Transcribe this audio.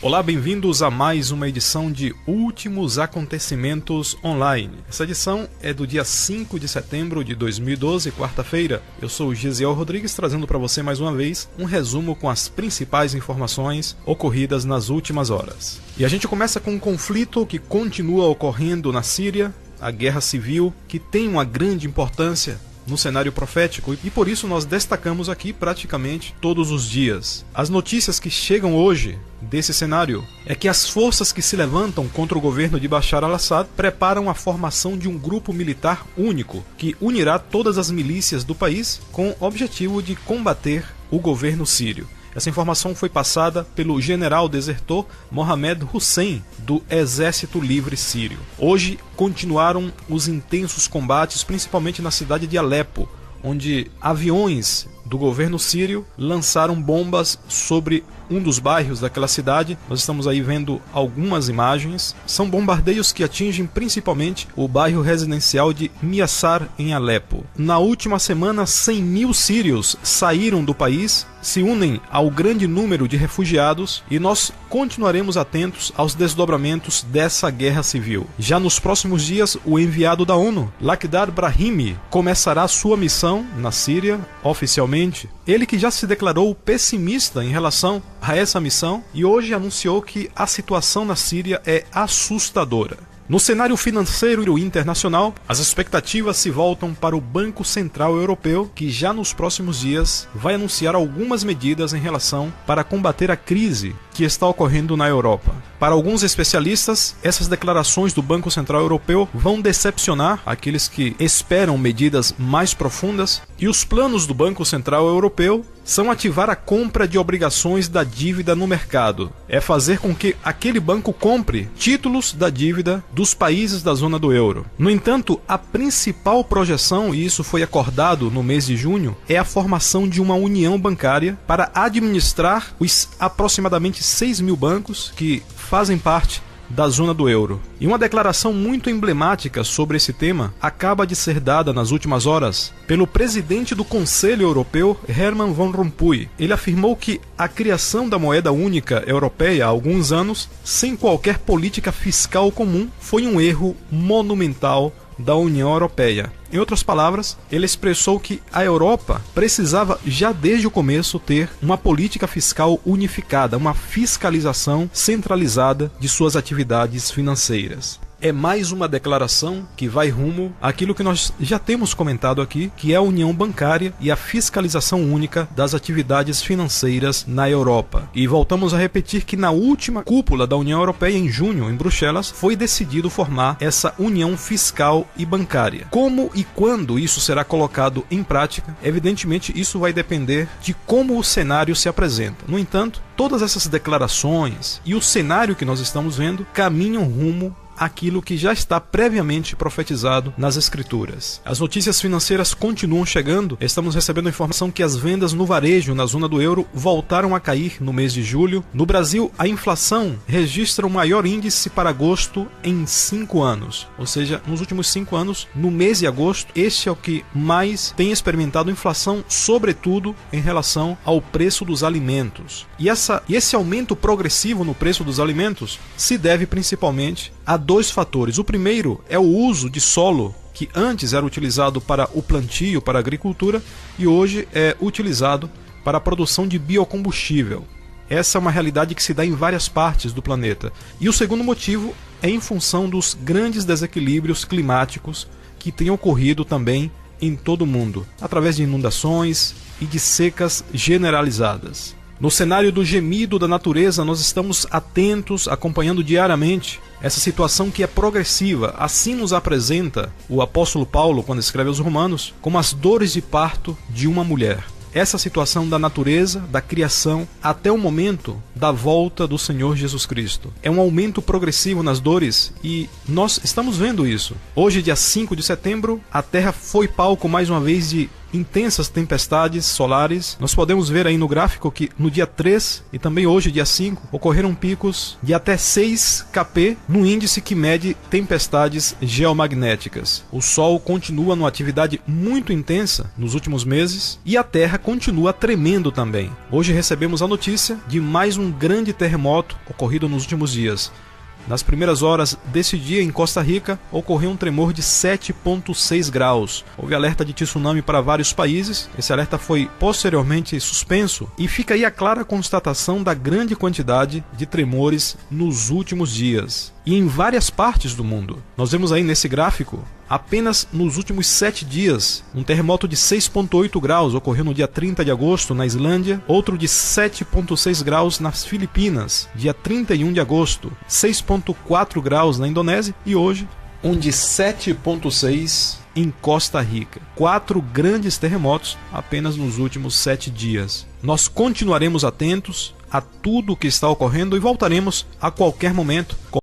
Olá, bem-vindos a mais uma edição de Últimos Acontecimentos Online. Essa edição é do dia 5 de setembro de 2012, quarta-feira. Eu sou o Gesiel Rodrigues, trazendo para você mais uma vez um resumo com as principais informações ocorridas nas últimas horas. E a gente começa com um conflito que continua ocorrendo na Síria, a guerra civil, que tem uma grande importância no cenário profético, e por isso nós destacamos aqui praticamente todos os dias. As notícias que chegam hoje desse cenário é que as forças que se levantam contra o governo de Bashar al-Assad preparam a formação de um grupo militar único, que unirá todas as milícias do país com o objetivo de combater o governo sírio. Essa informação foi passada pelo general desertor Mohamed Hussein, do Exército Livre Sírio. Hoje continuaram os intensos combates, principalmente na cidade de Alepo, onde aviões do governo sírio lançaram bombas sobre um dos bairros daquela cidade. Nós estamos aí vendo algumas imagens. São bombardeios que atingem principalmente o bairro residencial de Miasar, em Alepo. Na última semana, 100 mil sírios saíram do país, se unem ao grande número de refugiados, e nós continuaremos atentos aos desdobramentos dessa guerra civil. Já nos próximos dias, o enviado da ONU, Lakhdar Brahimi, começará sua missão na Síria, oficialmente. Ele que já se declarou pessimista em relação a essa missão e hoje anunciou que a situação na Síria é assustadora. No cenário financeiro internacional, as expectativas se voltam para o Banco Central Europeu, que já nos próximos dias vai anunciar algumas medidas em relação para combater a crise que está ocorrendo na Europa. Para alguns especialistas, essas declarações do Banco Central Europeu vão decepcionar aqueles que esperam medidas mais profundas, e os planos do Banco Central Europeu são ativar a compra de obrigações da dívida no mercado. É fazer com que aquele banco compre títulos da dívida dos países da zona do euro. No entanto, a principal projeção, e isso foi acordado no mês de junho, é a formação de uma união bancária para administrar os aproximadamente 6 mil bancos que fazem parte da zona do euro. E uma declaração muito emblemática sobre esse tema acaba de ser dada nas últimas horas pelo presidente do Conselho Europeu, Herman Van Rompuy. Ele afirmou que a criação da moeda única europeia há alguns anos, sem qualquer política fiscal comum, foi um erro monumental da União Europeia. Em outras palavras, ele expressou que a Europa precisava já desde o começo ter uma política fiscal unificada, uma fiscalização centralizada de suas atividades financeiras. É mais uma declaração que vai rumo àquilo que nós já temos comentado aqui, que é a união bancária e a fiscalização única das atividades financeiras na Europa. E voltamos a repetir que na última cúpula da União Europeia, em junho, em Bruxelas, foi decidido formar essa união fiscal e bancária. Como e quando isso será colocado em prática, evidentemente isso vai depender de como o cenário se apresenta. No entanto, todas essas declarações e o cenário que nós estamos vendo caminham rumo aquilo que já está previamente profetizado nas Escrituras. As notícias financeiras continuam chegando. Estamos recebendo a informação que as vendas no varejo na zona do euro voltaram a cair no mês de julho. No Brasil, a inflação registra o maior índice para agosto em 5 anos. Ou seja, nos últimos 5 anos, no mês de agosto, este é o que mais tem experimentado inflação, sobretudo em relação ao preço dos alimentos. E esse aumento progressivo no preço dos alimentos se deve principalmente a dois fatores. O primeiro é o uso de solo, que antes era utilizado para o plantio, para a agricultura, e hoje é utilizado para a produção de biocombustível. Essa é uma realidade que se dá em várias partes do planeta. E o segundo motivo é em função dos grandes desequilíbrios climáticos que têm ocorrido também em todo o mundo, através de inundações e de secas generalizadas. No cenário do gemido da natureza, nós estamos atentos, acompanhando diariamente essa situação que é progressiva. Assim nos apresenta o apóstolo Paulo, quando escreve aos Romanos, como as dores de parto de uma mulher. Essa situação da natureza, da criação, até o momento da volta do Senhor Jesus Cristo. É um aumento progressivo nas dores e nós estamos vendo isso. Hoje, dia 5 de setembro, a Terra foi palco mais uma vez de intensas tempestades solares. Nós podemos ver aí no gráfico que no dia 3 e também hoje, dia 5, ocorreram picos de até 6 kp no índice que mede tempestades geomagnéticas. O Sol continua numa atividade muito intensa nos últimos meses e a Terra continua tremendo também. Hoje recebemos a notícia de mais um grande terremoto ocorrido nos últimos dias. Nas primeiras horas desse dia, em Costa Rica, ocorreu um tremor de 7,6 graus. Houve alerta de tsunami para vários países. Esse alerta foi posteriormente suspenso e fica aí a clara constatação da grande quantidade de tremores nos últimos dias. E em várias partes do mundo. Nós vemos aí nesse gráfico, apenas nos últimos 7 dias, um terremoto de 6,8 graus ocorreu no dia 30 de agosto na Islândia, outro de 7,6 graus nas Filipinas, dia 31 de agosto, 6,4 graus na Indonésia e hoje, um de 7,6 em Costa Rica. 4 grandes terremotos apenas nos últimos 7 dias. Nós continuaremos atentos a tudo o que está ocorrendo e voltaremos a qualquer momento com